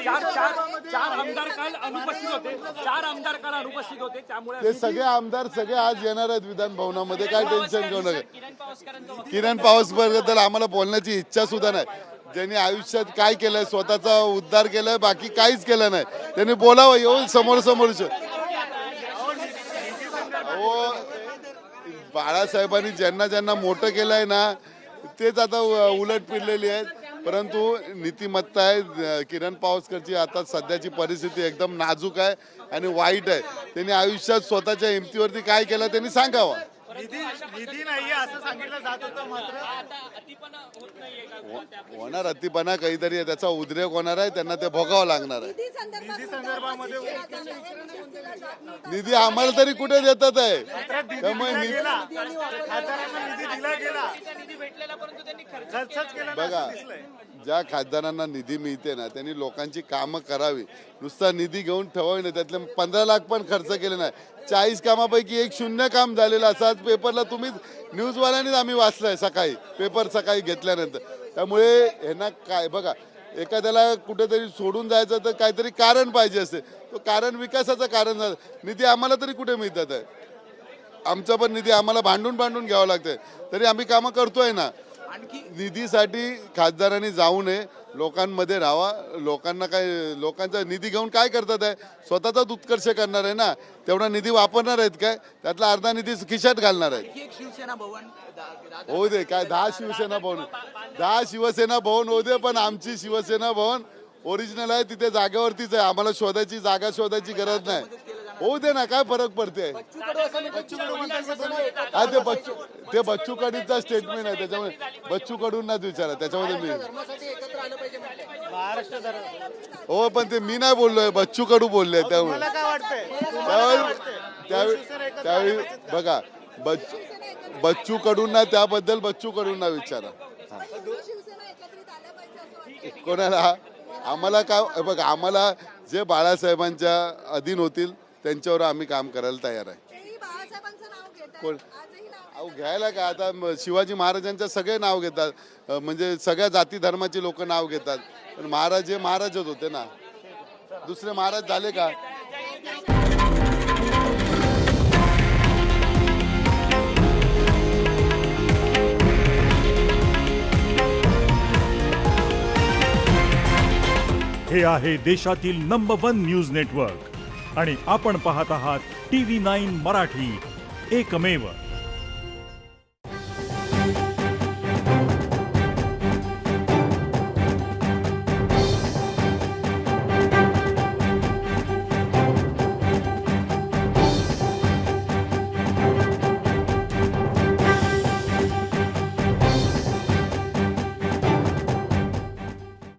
चार आमदार काल अनुपस्थित होते. त्यामुळे ते सगळे आमदार सगळे आज येणार आहेत विधान भवनामध्ये. काय टेन्शन घेऊ नका. किरण पावसबद्दल आम्हाला बोलण्याची इच्छा सुद्धा नाही. ज्यांनी आयुष्यात काय केलंय, स्वतःचा उद्धार केलाय, बाकी काहीच केलं नाही. त्यांनी बोलावं येऊन समोर. बाळासाहेबांनी ज्यांना मोठं केलंय ना तेच आता उलट फिरलेली आहेत. परंतु नीतिमत्ता आहे किरण पावसकरची. आता सध्याची परिस्थिती एकदम नाजूक आहे आणि वाईट आहे. त्यांनी आयुष्यात स्वतःच्या हिमतीवरती काय केलं त्यांनी सांगावं. निधी नाहीये असं सांगितलं जात होतं, मात्र होणार अतिपणा काहीतरी आहे, त्याचा उद्रेक होणार आहे, त्यांना ते भोगावं लागणार आहे. निधी संदर्भामध्ये निधी आम्हाला तरी कुठे देतात आहे. त्यामुळे खासदारांना निधी दिला गेला, खर्च केला बघा, ज्या खासदारांना निधी मिळते ना त्यांनी लोकांची कामं करावी. नुसता निधी घेऊन ठेवावी नाही. त्यातले 15 लाख पण खर्च केले नाही. 40 कामापैकी एक 0 काम झालेलं असं आज पेपरला तुम्ही न्यूजवाल्यांनीच आम्ही वाचलंय सकाळी. पेपर सकाळी घेतल्यानंतर. त्यामुळे ह्यांना काय बघा, एखाद्याला कुठेतरी सोडून जायचं तर काहीतरी कारण पाहिजे असते. तो कारण विकासाचं कारण झालं. निधी आम्हाला तरी कुठे मिळतात आहे. आमचा पण निधी आम्हाला भांडून घ्यावं लागतंय. तरी आम्ही कामं करतोय ना. निधीसाठी खासदारांनी जाऊ नये, लोकांमध्ये राहावा. लोकांचा निधी घेऊन काय करतात आहे, स्वतःचाच उत्कर्ष करणार आहे ना. तेवढा निधी वापरणार आहेत काय, त्यातला अर्धा निधी खिशात घालणार आहेत. होऊ दे, काय 10 शिवसेना भवन होऊ दे, पण आमची शिवसेना भवन ओरिजिनल आहे. तिथे जागेवरतीच आहे. आम्हाला शोधायची गरज नाही. होऊ दे ना, काय फरक पडते. ते बच्चू कडूंचा स्टेटमेंट आहे, त्याच्यामुळे बच्चू कडूंनाच विचारा. त्याच्यामध्ये मी हो, पण ते मी नाही बोललोय, बच्चू कडू बोलले. त्यावेळी बघा, बच्चू कडूंना त्याबद्दल बच्चू कडूंना विचारा. कोणाला आम्हाला काय बघा, आम्हाला जे बाळासाहेबांच्या अधीन होतील त्यांच्यावर आम्ही काम करायला तयार आहे. कोण अहो घ्यायला काय, आता शिवाजी महाराजांचं सगळे नाव घेतात. म्हणजे सगळ्या जाती धर्माची लोक नाव घेतात. पण महाराज हे महाराजच होते ना, दुसरे महाराज झाले का. हे आहे देशातील नंबर 1 न्यूज नेटवर्क आणि आपण पाहत आहात TV9 मराठी, एकमेव.